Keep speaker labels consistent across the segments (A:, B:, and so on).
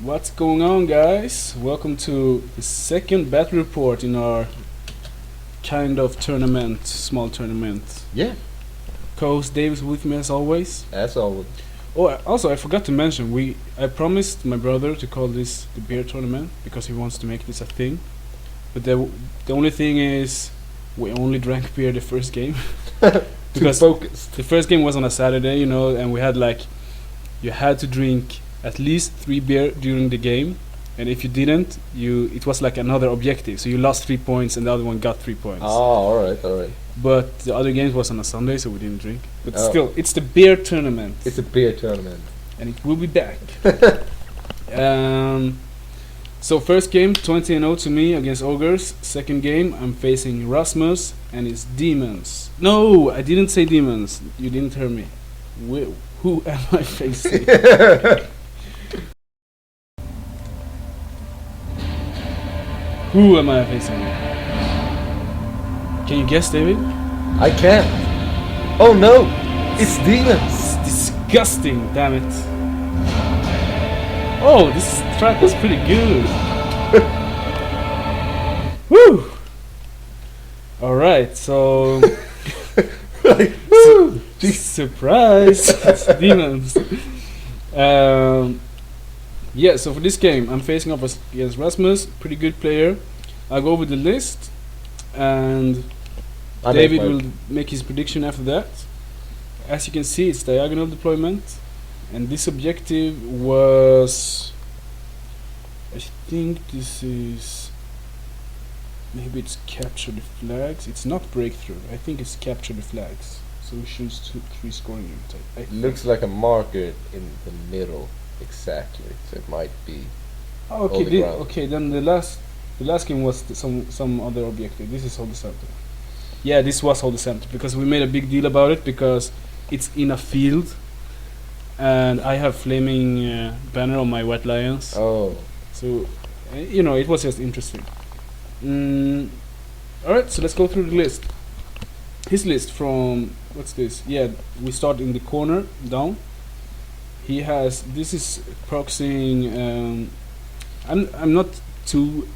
A: What's going on, guys? Welcome to the second battle report in our kind of tournament, small tournament.
B: Yeah,
A: Co-host Dave is with me as always.
B: as always.
A: Oh, also I forgot to mention, I promised my brother to call this the beer tournament because he wants to make this a thing. But the only thing is, we only drank beer the first game because
B: Too focused.
A: the first game was on a Saturday, and we had you had to drink at least 3 beer during the game, and if you didn't, it was like another objective. So you lost 3 points, and the other one got 3 points.
B: Oh, alright.
A: But the other games was on a Sunday, so we didn't drink. But
B: Oh.
A: still, it's the beer tournament,
B: It's a beer tournament.
A: and it will be back. So first game, 20-0 to me against Ogres. Second game, I'm facing Rasmus and his demons. No, I didn't say demons. You didn't hear me. Who am I facing? Who am I facing? Can you guess, David?
B: I can't. Oh no! It's demons!
A: It's disgusting, damn it. Oh, this track was pretty good. Woo! Alright, so
B: Like, woo!
A: surprise! It's demons. Yeah, so for this game, I'm facing off against Rasmus, pretty good player. I'll go over the list, and David will make his prediction after that. As you can see, it's diagonal deployment, and this objective was, I think this is, maybe it's capture the flags. It's not breakthrough. I think it's capture the flags. So we choose 3 scoring units. I think.
B: Looks like a marker in the middle. Exactly. So it might be.
A: Oh, okay,
B: Hold the ground.
A: okay. Then the last game was some other objective. This is hold the center. Yeah, this was hold the center because we made a big deal about it because it's in a field, and I have flaming banner on my white lions.
B: Oh.
A: So, it was just interesting. Alright, so let's go through the list. His list from, what's this? Yeah, we start in the corner, down. He has, this is proxying, I'm not too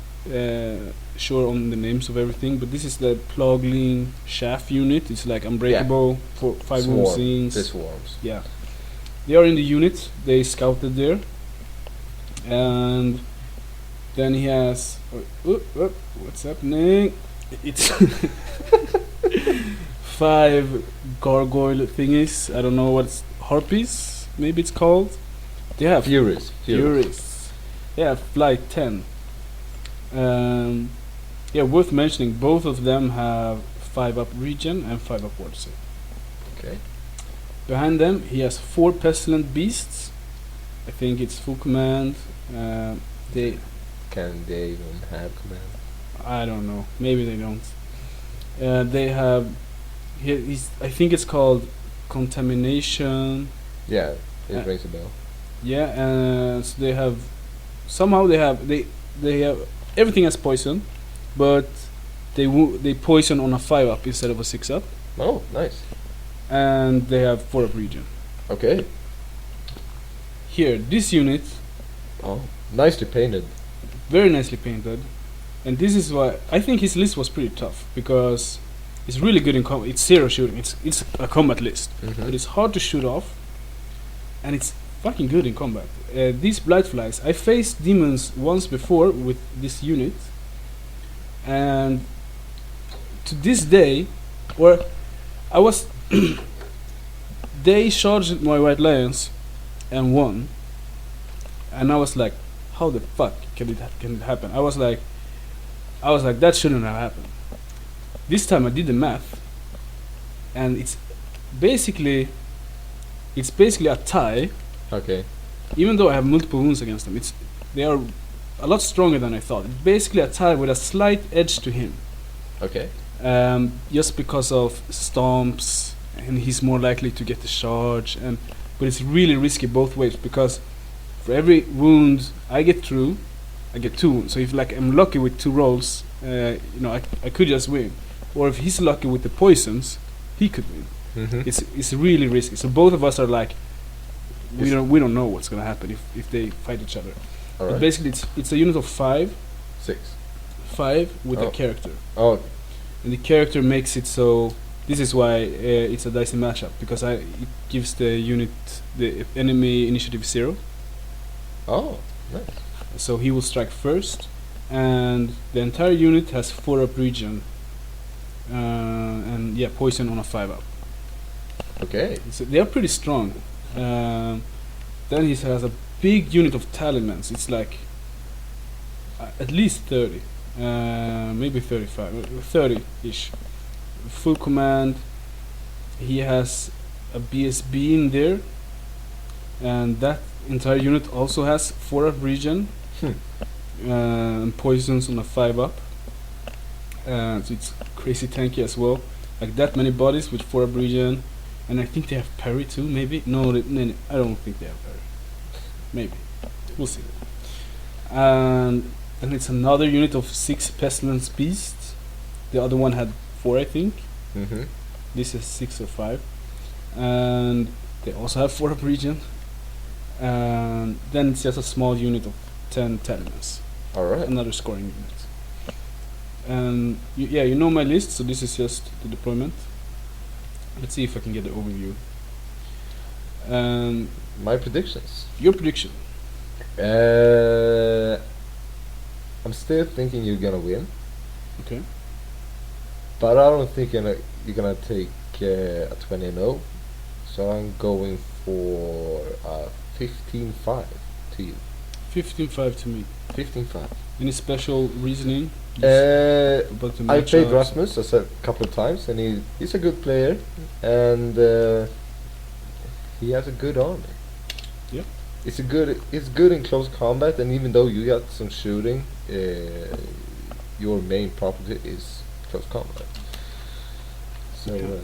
A: sure on the names of everything, but this is the Plogling Shaft unit. It's like unbreakable for 5 wound
B: Swarm.
A: scenes.
B: The swarms.
A: Yeah. They are in the unit, they scouted there. And then he has what's happening? It's 5 gargoyle thingies. I don't know what's harpies, maybe it's called. They have
B: Furies.
A: Furies. Yeah, flight 10. Yeah, worth mentioning, both of them have 5 up regen and 5 up ward save.
B: Okay.
A: Behind them, he has 4 pestilent beasts. I think it's full command. They,
B: Can they even have command?
A: I don't know. Maybe they don't. They have. I think it's called contamination.
B: Yeah, it
A: Uh,
B: rings a bell.
A: Yeah, so they have. Somehow they have everything has poison, but they poison on a 5 up instead of a 6 up,
B: Oh, nice.
A: and they have 4 up region.
B: Okay.
A: Here, this unit,
B: Oh, nicely painted.
A: very nicely painted, and this is why I think his list was pretty tough because it's really good in combat. It's 0 shooting. It's a combat list, but it's hard to shoot off, and it's fucking good in combat. These Blightflies, I faced demons once before with this unit, and to this day, I was they charged my white lions and won, and I was like, how the fuck can it happen? I was like that shouldn't have happened. This time I did the math, and it's basically a tie.
B: Okay.
A: Even though I have multiple wounds against them, they are a lot stronger than I thought. It's basically a tie with a slight edge to him,
B: Okay.
A: just because of stomps, and he's more likely to get the charge. But it's really risky both ways because for every wound I get through, I get 2 wounds. So if I'm lucky with 2 rolls, I could just win. Or if he's lucky with the poisons, he could win.
B: Mm-hmm.
A: It's really risky. So both of us are we don't know what's gonna happen if they fight each other.
B: All
A: But
B: right.
A: basically, it's a unit of
B: 6.
A: five with a
B: Oh.
A: character,
B: Oh,
A: and the character makes it so. This is why it's a dicey matchup, because it gives the unit the enemy initiative 0,
B: oh, nice.
A: so he will strike first, and the entire unit has 4 up region, and yeah, poison on a 5 up.
B: Okay.
A: So they are pretty strong. Then he has a big unit of talismans. It's like at least 30, maybe 35, 30-ish. Full command. He has a BSB in there, and that entire unit also has 4 up region, and poisons on a 5 up. So it's crazy tanky as well. Like that many bodies with 4 up region. And I think they have parry too, maybe? No, I don't think they have parry. Maybe. We'll see. And it's another unit of 6 Pestilence Beasts. The other one had 4, I think.
B: Mm-hmm.
A: This is 6 or 5. And they also have 4 up region. And then it's just a small unit of 10 Talismans.
B: All right.
A: Another scoring unit. And you know my list, so this is just the deployment. Let's see if I can get the overview.
B: My predictions.
A: Your prediction.
B: I'm still thinking you're gonna win,
A: Okay.
B: but I don't think you're gonna take a 20-0. So I'm going for 15-5 to you.
A: 15-5 to me.
B: 15-5.
A: Any special reasoning? About the
B: I played
A: matchups?
B: Rasmus a couple of times, and he's a good player, and he has a good army.
A: Yeah.
B: It's good in close combat, and even though you got some shooting, your main property is close combat. So
A: Okay.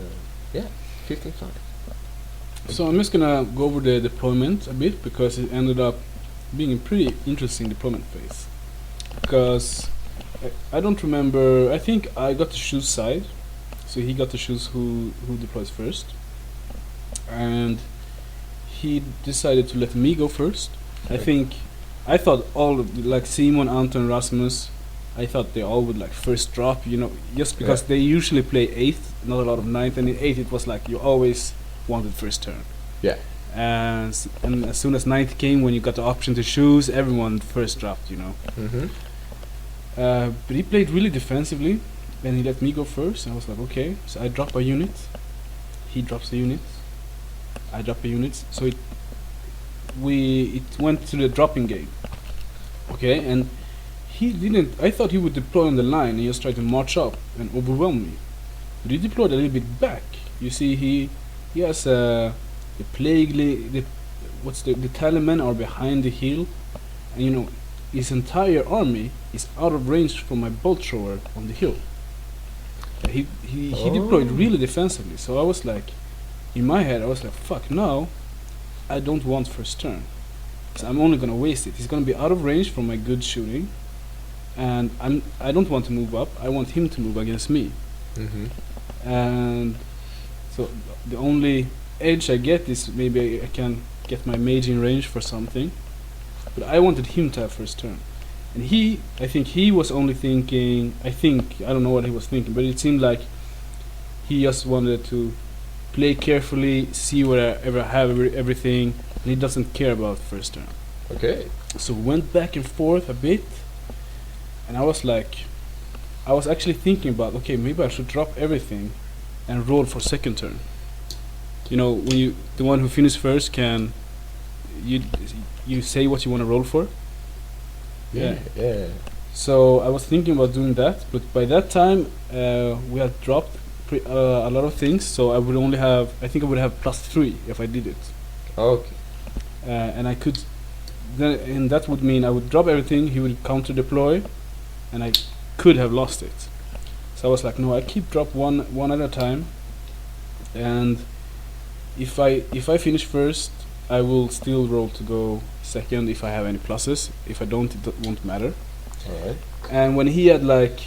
B: yeah, 15-5.
A: So I'm just gonna go over the deployment a bit, because it ended up being a pretty interesting deployment phase. Because I don't remember. I think I got to choose side, so he got to choose who deploys first, and he decided to let me go first. I thought all of like Simon, Anton, Rasmus. I thought they all would like first drop, just because
B: Yeah.
A: they usually play 8th, not a lot of 9th, and in 8th it was like you always wanted first turn.
B: Yeah.
A: And as soon as 9th came, when you got the option to choose, everyone first dropped,
B: Mm-hmm.
A: But he played really defensively, and he let me go first. I was like, okay. So I drop a unit, he drops a unit, I drop a unit. So it went to the dropping game. Okay, and he didn't. I thought he would deploy on the line and just try to march up and overwhelm me. But he deployed a little bit back. You see, he has the the Taliban are behind the hill, and his entire army is out of range from my bolt thrower on the hill. He deployed really defensively, so I was like, in my head, I was like, fuck, no, I don't want first turn. So I'm only gonna waste it. He's gonna be out of range from my good shooting, and I don't want to move up. I want him to move against me.
B: Mm-hmm.
A: And so the only edge I get is maybe I can get my mage in range for something. But I wanted him to have first turn. And I think he was only thinking, I don't know what he was thinking, but it seemed like he just wanted to play carefully, see wherever I have everything, and he doesn't care about first turn.
B: Okay.
A: So we went back and forth a bit, and I was actually thinking about, okay, maybe I should drop everything and roll for second turn. When the one who finished first can, you say what you want to roll for.
B: Yeah.
A: So I was thinking about doing that, but by that time we had dropped a lot of things, so I would only have, I think I would have +3 if I did it.
B: Okay.
A: And I could, and that would mean I would drop everything, he would counter deploy, and I could have lost it. So I was like, no, I keep drop one at a time, and if I finish first, I will still roll to go second if I have any pluses. If I don't, it won't matter.
B: Alright.
A: And when he had like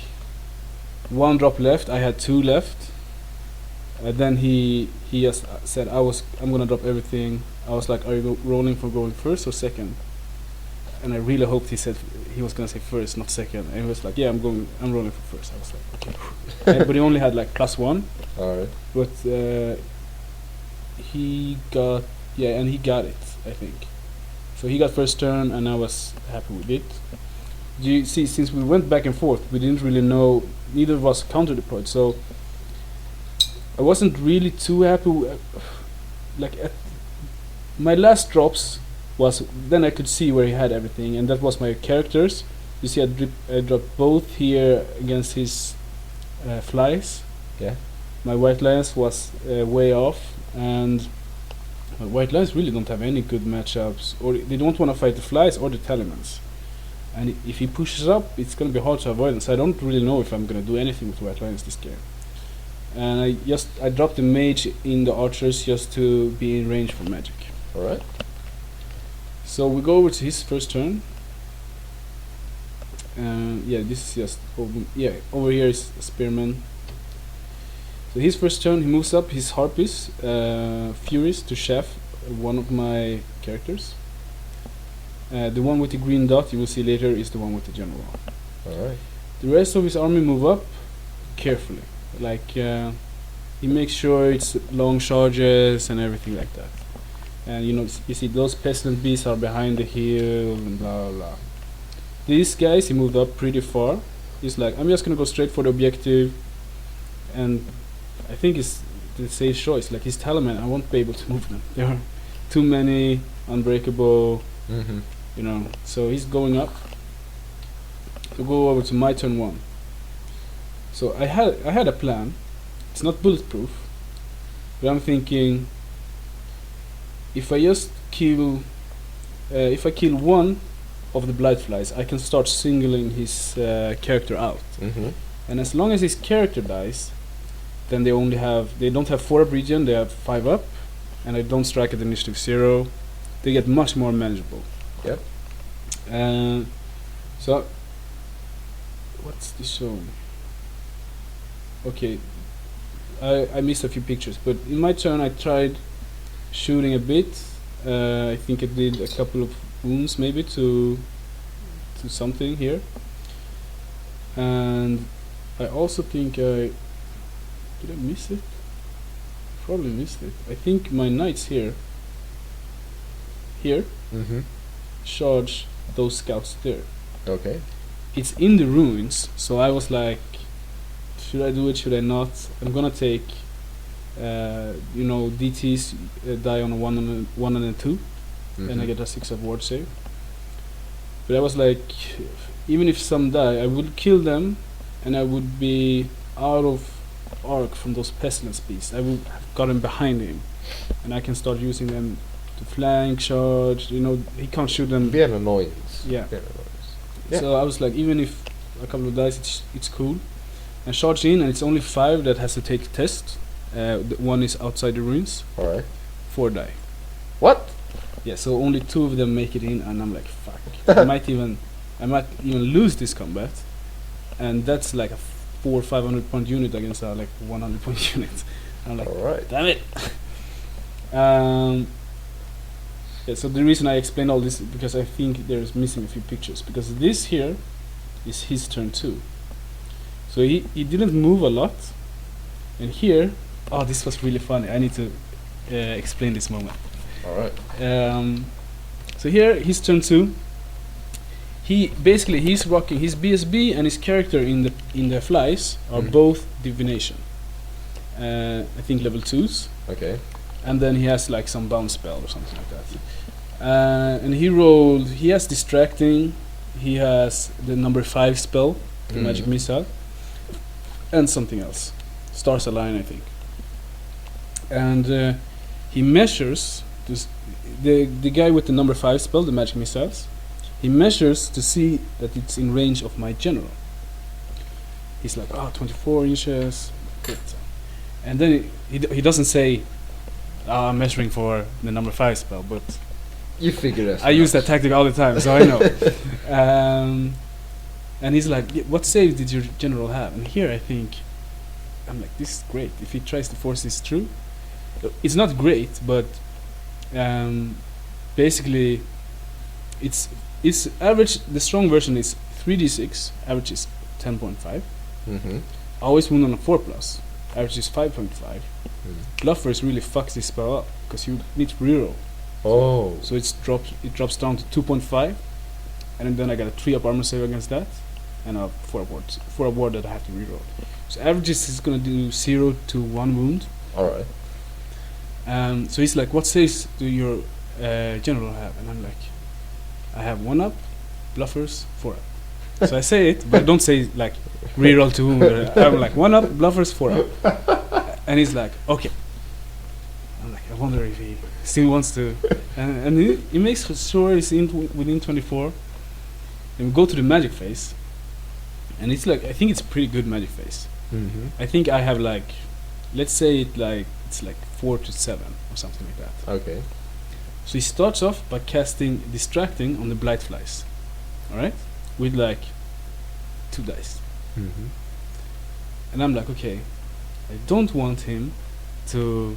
A: 1 drop left, I had 2 left. Then he just said I'm gonna drop everything. I was like, are you rolling for going first or second? And I really hoped he was gonna say first, not second. And he was like, yeah, I'm rolling for first. I was like, okay. But he only had like +1.
B: Alright.
A: But he got he got it, I think. So he got first turn, and I was happy with it. You see, since we went back and forth, we didn't really know. Neither of us counter deployed, so I wasn't really too happy. Like at my last drops was then I could see where he had everything, and that was my characters. You see, I dropped both here against his flies.
B: Yeah.
A: My white lions was way off, and my white lions really don't have any good matchups, or they don't want to fight the flies or the Talimans. And if he pushes up, it's going to be hard to avoid them. So I don't really know if I'm going to do anything with white lions this game. And I dropped the mage in the archers just to be in range for magic.
B: Alright.
A: So we go over to his first turn. This is just over here is Spearman. So his first turn, he moves up his Harpies, Furies to chef one of my characters. The one with the green dot you will see later is the one with the general.
B: Alright.
A: The rest of his army move up carefully. Like he makes sure it's long charges and everything like that. And you see those pestilent beasts are behind the hill and blah blah blah. These guys, he moved up pretty far. He's like, I'm just gonna go straight for the objective, and I think it's the safe choice. Like his Talaman, I won't be able to move them. There are too many unbreakable. So he's going up. So go over to my turn 1. So I had a plan. It's not bulletproof, but I'm thinking if I just kill one of the Blightflies, I can start singling his character out. And as long as his character dies, then they don't have 4 up regen, they have 5 up, and I don't strike at initiative 0. They get much more manageable.
B: Yep.
A: So what's this showing? Okay, I missed a few pictures, but in my turn I tried shooting a bit. I think I did a couple of wounds maybe to something here, and I also think did I miss it? Probably missed it. I think my knights here charge those scouts there.
B: Okay.
A: It's in the ruins, so I was like, should I do it, should I not? I'm gonna take DTs die on a 1 and a 2, and I get a 6 of ward save. But I was like, even if some die, I would kill them, and I would be out of arc from those pestilence beasts. I would have gotten behind him, and I can start using them to flank, charge. He can't shoot them.
B: Be an annoyance.
A: Yeah.
B: Be an annoyance. Yeah.
A: So I was like, even if a couple of dice, it's cool. And charge in, and it's only 5 that has to take the test. The 1 is outside the ruins.
B: Alright.
A: 4 die.
B: What?
A: Yeah, so only 2 of them make it in, and I'm like, fuck. I might even lose this combat, and that's like a 400 or 500 point unit against a like 100 point unit. I'm like,
B: alright.
A: Damn it. So the reason I explained all this is because I think there's missing a few pictures, because this here is his turn 2. So he didn't move a lot, and here, this was really funny. I need to explain this moment.
B: Alright.
A: So here, his turn 2. He's rocking his BSB, and his character in the flies are both divination. I think level 2s.
B: Okay.
A: And then he has like some bounce spell or something like that. And he has distracting, he has the number 5 spell, the magic missile, and something else. Stars Align, I think. And he measures the guy with the number 5 spell, the magic missiles. He measures to see that it's in range of my general. He's like, 24 inches. Good. And then he doesn't say, I'm measuring for the number 5 spell, but
B: you figure it out.
A: I use that tactic all the time, so I know. And he's like, what save did your general have? And here I think, I'm like, this is great. If he tries to force this through, it's not great, but basically, it's average. The strong version is 3d6. Average is 10.5.
B: Mm-hmm.
A: Always wound on a 4 plus. Average is 5.5.
B: Mm.
A: Bluffers really fucks this spell up because you need to reroll.
B: Oh.
A: So it drops down to 2.5, and then I got a 3-up armor save against that, and a 4 ward that I have to reroll. So averages is gonna do 0 to 1 wound.
B: Alright.
A: So he's like, what saves do your general have? And I'm like, I have 1-up, bluffers, 4-up. So I say it, but I don't say like reroll to wound. I'm like 1-up, bluffers, 4-up. And he's like, okay. I'm like, I wonder if he still wants to. And he makes sure he's within 24. And we go to the magic phase. And it's like, I think it's a pretty good magic phase.
B: Mm-hmm.
A: I think I have like, let's say it's like 4 to 7 or something like that.
B: Okay.
A: So he starts off by casting Distracting on the Blight Flies. Alright? With like 2 dice.
B: Mm-hmm.
A: And I'm like, okay, I don't want him to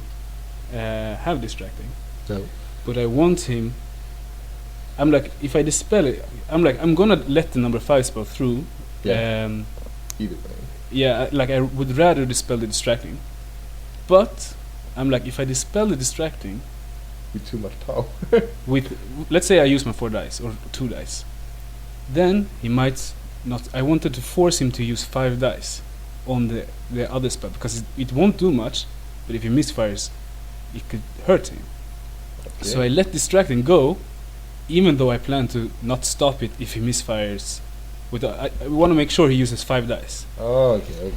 A: have Distracting.
B: No.
A: But I want him. I'm like, if I dispel it, I'm gonna let the number 5 spell through.
B: Yeah. Either way.
A: Yeah, like I would rather dispel the Distracting. But I'm like, if I dispel the Distracting
B: With too much power.
A: with, let's say I use my 4 dice or 2 dice, then he might not. I wanted to force him to use 5 dice on the other spell because it won't do much, but if he misfires, it could hurt him.
B: Okay.
A: So I let Distracting go, even though I plan to not stop it if he misfires. I want to make sure he uses 5 dice.
B: Oh, okay.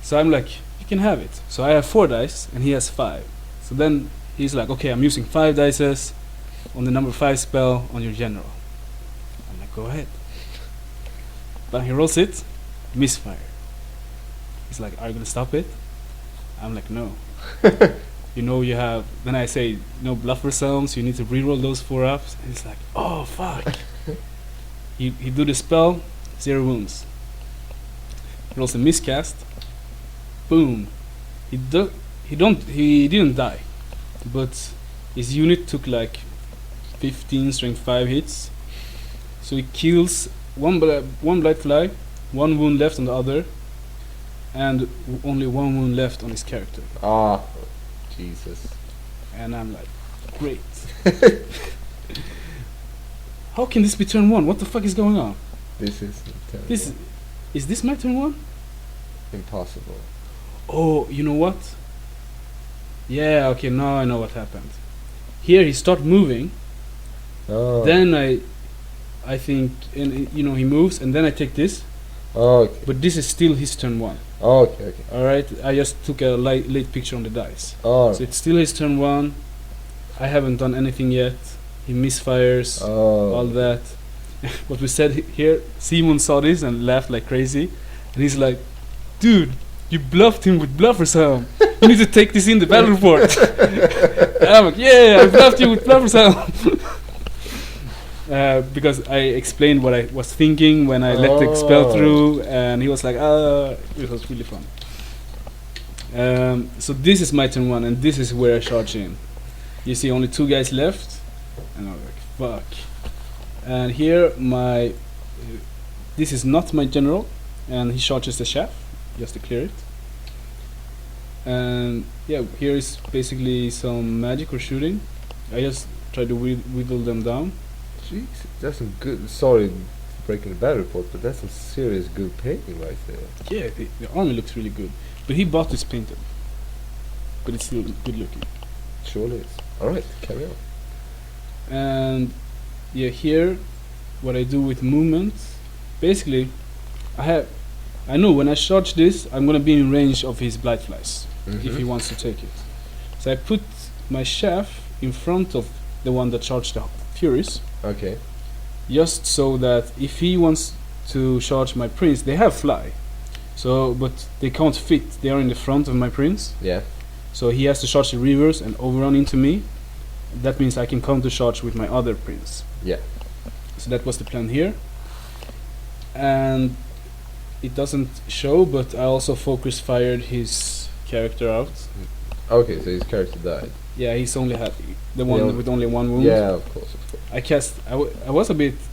A: So I'm like, you can have it. So I have 4 dice and he has 5. So then he's like, okay, I'm using 5 dice on the number 5 spell on your general. I'm like, go ahead. But he rolls it, misfire. He's like, are you gonna stop it? I'm like, no. You have. Then I say, no bluffer sounds. You need to reroll those 4 ups. And he's like, oh fuck. he do the spell, 0 wounds. He rolls a miscast. Boom. He didn't die, but his unit took like 15 strength 5 hits. So he kills one blight fly, 1 wound left on the other, and only 1 wound left on his character.
B: Ah, Jesus.
A: And I'm like, great. How can this be turn 1? What the fuck is going on?
B: This is
A: Is this my turn 1?
B: impossible.
A: Oh, you know what? Yeah, okay, now I know what happened. Here he start moving.
B: Oh.
A: Then I think, and he moves, and then I take this.
B: Oh, okay.
A: But this is still his turn 1.
B: Oh, okay.
A: All right, I just took a late picture on the dice.
B: Oh.
A: So it's still his turn 1. I haven't done anything yet. He misfires, all that. What we said here, Simon saw this and laughed like crazy, and he's like, "Dude, you bluffed him with bluffer sound. You need to take this in the battle report." And I'm like, "Yeah, I bluffed you with bluffer sound." Because I explained what I was thinking when I let the spell through, and he was like, it was really fun. So this is my turn 1, and this is where I charge in. You see only 2 guys left, and I'm like, fuck. And here this is not my general, and he charges the shaft just to clear it. And yeah, here is basically some magic or shooting. I just try to whittle them down.
B: Jeez, that's some good. Sorry, breaking the battle report, but that's some serious good painting right there.
A: Yeah, the army looks really good, but he bought this painted, but it's still good looking.
B: Surely is. All right, carry on.
A: And yeah, here what I do with movement, basically I know when I charge this I'm gonna be in range of his blight flies if he wants to take it. So I put my shaft in front of the one that charged the furies.
B: Okay.
A: Just so that if he wants to charge my prince, they have fly. So but they can't fit, they are in the front of my prince.
B: Yeah.
A: So he has to charge the reverse and overrun into me. That means I can counter charge with my other prince.
B: Yeah.
A: So that was the plan here. And it doesn't show, but I also focus fired his character out.
B: Okay, so his character died.
A: Yeah, he's only had the one
B: Yeah.
A: with only one wound.
B: Yeah, of course, of course.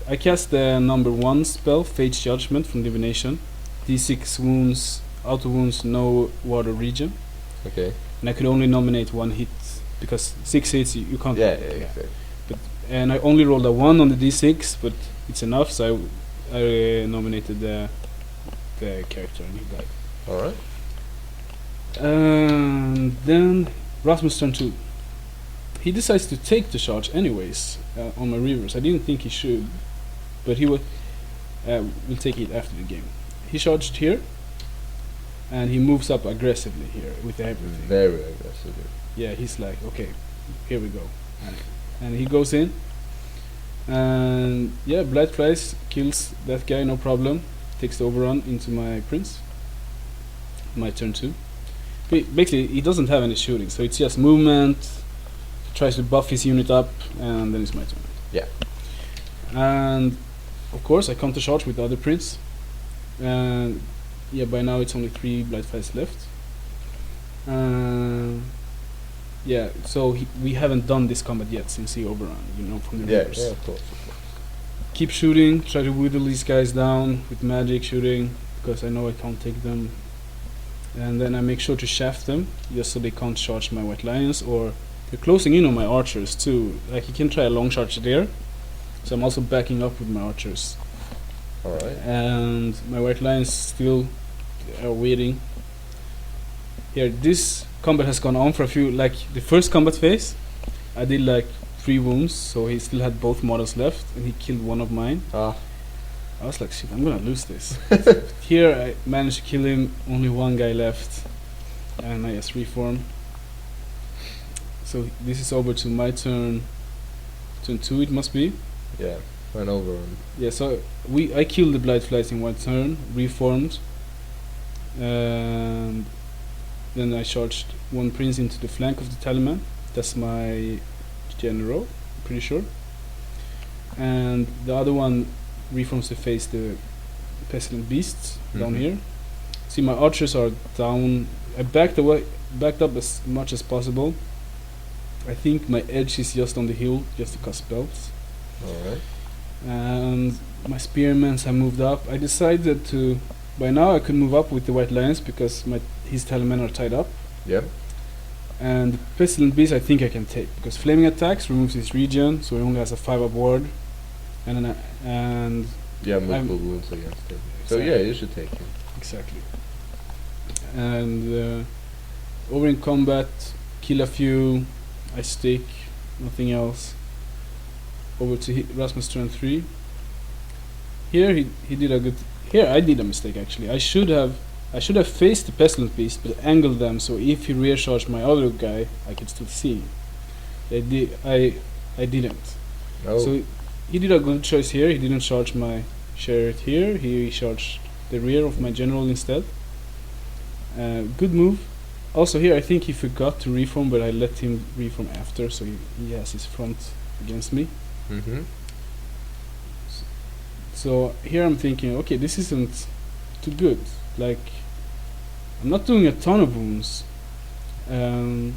A: I cast the number 1 spell, Fate's Judgment from Divination. D6 wounds, auto wounds, no water region.
B: Okay.
A: And I could only nominate 1 hit, because 6 hits you can't.
B: Yeah, exactly.
A: And I only rolled a 1 on the D6, but it's enough, so I nominated the character and he died.
B: Alright.
A: And then Rasmus turn 2. He decides to take the charge anyways on my reverse. I didn't think he should, but he will. We'll take it after the game. He charged here, and he moves up aggressively here with everything.
B: Very aggressively.
A: Yeah, he's like, okay, here we go, and he goes in, and yeah, Blight Flies kills that guy, no problem. Takes the overrun into my prince. My turn 2. Basically, he doesn't have any shooting, so it's just movement. Tries to buff his unit up, and then it's my turn.
B: Yeah.
A: And of course, I counter charge with the other prince. And yeah, by now it's only 3 Blight Flies left. Yeah, so we haven't done this combat yet since he overrun, from the rivers.
B: Yeah, of course.
A: Keep shooting, try to whittle these guys down with magic shooting, because I know I can't take them. And then I make sure to shaft them, just so they can't charge my White Lions, or they're closing in on my archers too. Like, you can try a long charge there, so I'm also backing up with my archers.
B: Alright.
A: And my White Lions still are waiting. Here, this combat has gone on for a few, like the first combat phase, I did like 3 wounds, so he still had both models left, and he killed one of mine. I was like, shit, I'm gonna lose this. Here I managed to kill him, only 1 guy left, and I just reform. So this is over to my turn 2 it must be.
B: Yeah, went over.
A: Yeah, so I killed the Blight Flies in 1 turn, reformed, and then I charged 1 prince into the flank of the Talisman. That's my general, pretty sure. And the other one reforms to face the Pestilent Beasts down here. See, my archers are down. I backed up as much as possible. I think my edge is just on the hill, just to cast spells.
B: Alright.
A: And my spearmen have moved up. I decided to. By now I could move up with the White Lions because his Talisman are tied up.
B: Yep.
A: And the Pestilent Beast I think I can take, because Flaming Attacks removes his region, so he only has a 5-up ward. And
B: yeah, multiple wounds against him. So
A: exactly.
B: Yeah, you should take him.
A: Exactly. And over in combat, kill a few, I stick, nothing else. Over to Rasmus turn 3. Here he did a good. Here I did a mistake actually. I should have faced the Pestilent Beast, but angled them so if he rear charged my other guy, I could still see. I didn't.
B: No.
A: So he did a good choice here. He didn't charge my chariot here. He charged the rear of my general instead. Good move. Also here I think he forgot to reform, but I let him reform after, so he has his front against me. So here I'm thinking, okay, this isn't too good. Like, I'm not doing a ton of wounds. Oh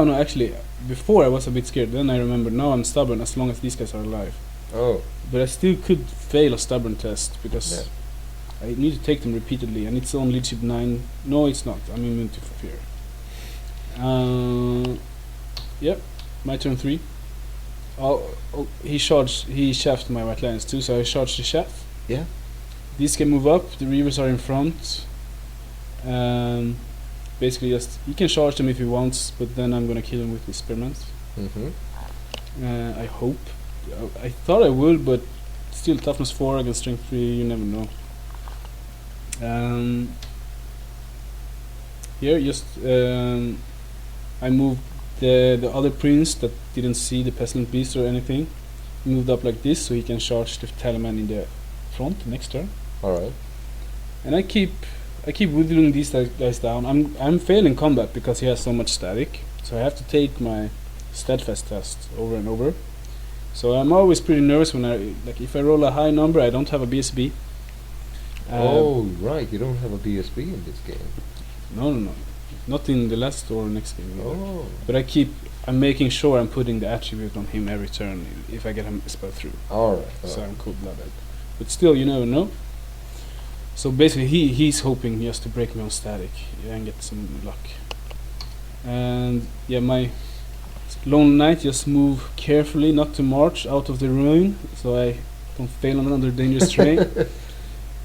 A: no, actually, before I was a bit scared. Then I remember, now I'm stubborn as long as these guys are alive.
B: Oh.
A: But I still could fail a stubborn test because I need to take them repeatedly, and it's on leadership 9. No, it's not. I'm immune to fear. Yep, my turn 3. He shafted my White Lions too, so I charged the shaft.
B: Yeah.
A: These can move up. The Reavers are in front. Basically, just he can charge them if he wants, but then I'm gonna kill him with the spearmen. I hope. I thought I would, but still toughness 4 against strength 3. You never know. Here, just I moved the other prince that didn't see the Pestilent Beast or anything. Moved up like this, so he can charge the Talisman in the front next turn.
B: Alright.
A: And I keep whittling these guys down. I'm failing combat because he has so much static, so I have to take my steadfast test over and over. So I'm always pretty nervous when if I roll a high number, I don't have a BSB.
B: Oh, right. You don't have a BSB in this game.
A: No. Not in the last or next game either.
B: Oh.
A: But I'm making sure I'm putting the attribute on him every turn if I get him a spell through.
B: Alright.
A: So I'm cold-blooded. But still, you never know. So basically, he's hoping just to break me on static and get some luck. And yeah, my Lone Knight just move carefully, not to march out of the ruin, so I don't fail on another dangerous terrain.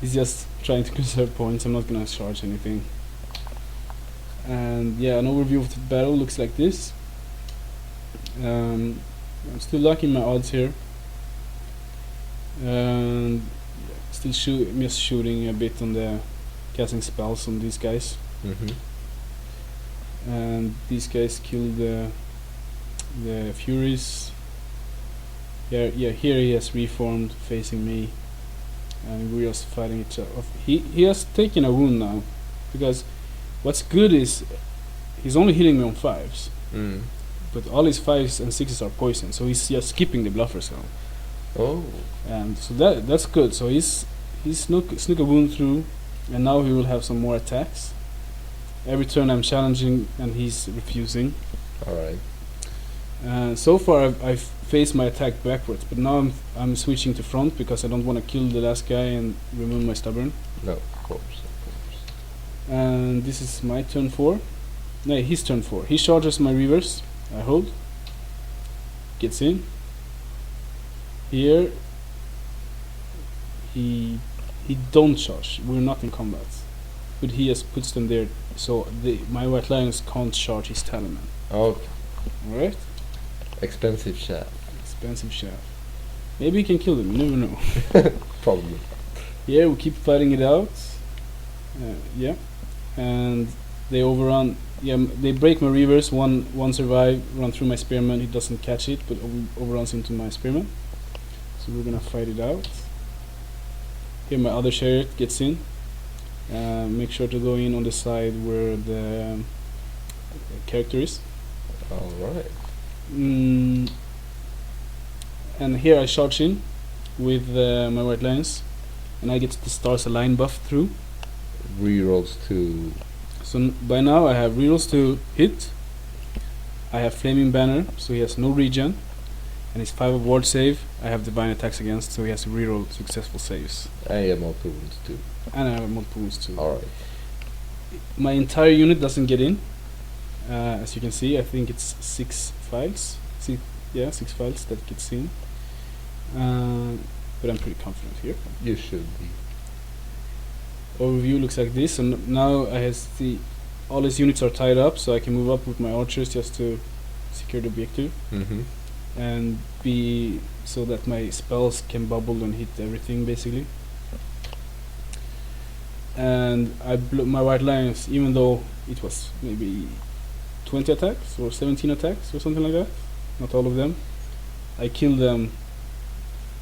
A: He's just trying to conserve points. I'm not gonna charge anything. And yeah, an overview of the battle looks like this. I'm still locking my odds here, and still just shooting a bit on the casting spells on these guys. And these guys kill the Furies. Yeah. Here he has reformed, facing me, and we're just fighting each other. He has taken a wound now, because what's good is he's only hitting me on 5s, but all his 5s and 6s are poison, so he's just skipping the bluffer zone.
B: Oh.
A: And so that's good. So he's snuck a wound through, and now he will have some more attacks. Every turn I'm challenging and he's refusing.
B: Alright.
A: So far I've faced my attack backwards, but now I'm switching to front because I don't want to kill the last guy and remove my stubborn.
B: No, of course.
A: And this is my turn 4. No, his turn 4. He charges my reverse. I hold. Gets in. Here he don't charge. We're not in combat, but he just puts them there, so my White Lions can't charge his Talisman.
B: Okay.
A: Alright.
B: Expensive shaft.
A: Expensive shaft. Maybe he can kill them. You never know.
B: Probably.
A: Yeah, we keep fighting it out. Yeah, and they overrun. Yeah, they break my reverse. One survive. Run through my spearman. He doesn't catch it, but overruns into my spearman. So we're gonna fight it out. Here my other chariot gets in. Make sure to go in on the side where the character is.
B: Alright.
A: And here I charge in with my White Lions, and I get the Stars Align buff through.
B: Rerolls to...
A: So by now I have rerolls to hit. I have Flaming Banner, so he has no regen, and his 5 of ward save. I have Divine Attacks against, so he has to reroll successful saves.
B: I have multiple wounds too.
A: And I have multiple wounds too.
B: Alright.
A: My entire unit doesn't get in. As you can see, I think it's 6 files. 6 files that gets in. But I'm pretty confident here.
B: You should be.
A: Overview looks like this, and now I have all his units are tied up, so I can move up with my archers just to secure the objective, and be so that my spells can bubble and hit everything basically. And my White Lions, even though it was maybe 20 attacks or 17 attacks or something like that, not all of them, I killed them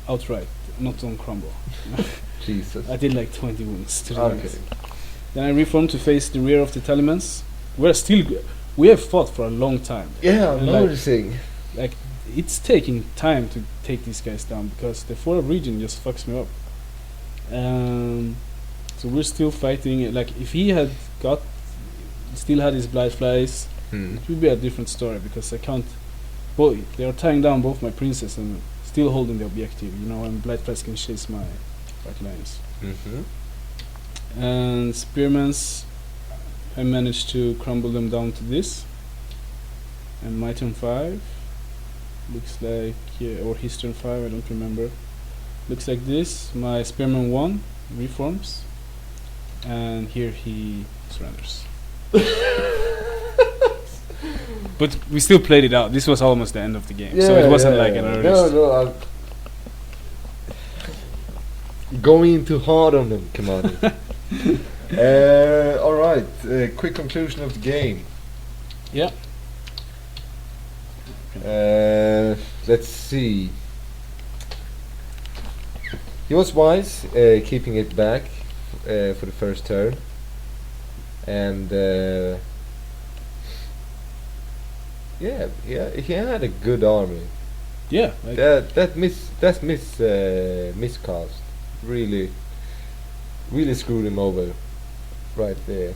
A: outright, not on crumble.
B: Jesus.
A: I did like 20 wounds to the
B: Okay.
A: Lions. Then I reformed to face the rear of the Talimans. We have fought for a long time.
B: Yeah, I'm
A: And
B: noticing.
A: like it's taking time to take these guys down because the 4 of region just fucks me up. So we're still fighting. Like if he had still had his Blight Flies, it would be a different story because I can't. Boy, they are tying down both my princes and still holding the objective. You know, and Blight Flies can chase my White Lions. And Spearmans, I managed to crumble them down to this. And my turn 5 looks like, or his turn 5, I don't remember. Looks like this. My Spearman 1 reforms, and here he surrenders. But we still played it out. This was almost the end of the game, so it wasn't like an early.
B: No, I'm going too hard on them, Kamani. Alright, quick conclusion of the game.
A: Yeah.
B: Let's see. He was wise, keeping it back for the first turn, and yeah, he had a good army.
A: Yeah.
B: That's miscast. Really, really screwed him over right there.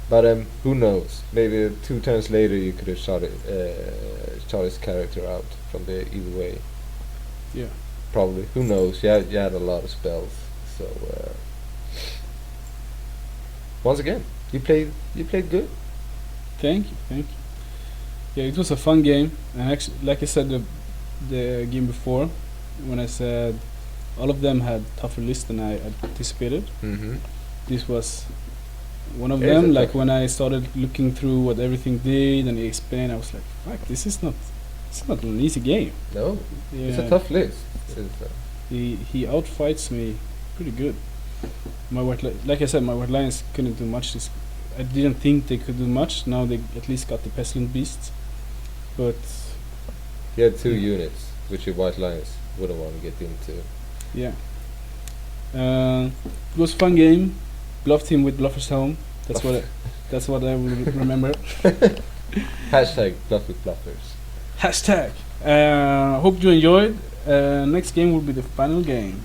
B: But who knows? Maybe 2 turns later you could have shot his character out from there either way.
A: Yeah.
B: Probably. Who knows? You had a lot of spells. So once again, you played good.
A: Thank you. Yeah, it was a fun game, and actually, like I said the game before, when I said all of them had tougher lists than I anticipated.
B: Mm-hmm.
A: This was one of
B: Yeah,
A: them.
B: it's a
A: Like
B: tough-
A: when I started looking through what everything did and he explained, I was like, "Fuck, it's not an easy game."
B: No,
A: Yeah,
B: it's a tough list.
A: he outfights me pretty good. My like I said, my white lions couldn't do much. I didn't think they could do much. Now they at least got the pestilent beasts, but
B: You had 2
A: Yeah.
B: units, which your white lions wouldn't want to get into.
A: yeah. It was a fun game. Bluffed him with Bluffer's Helm. That's what I will remember.
B: Hashtag bluff with bluffers.
A: Hashtag. Hope you enjoyed. Next game will be the final game.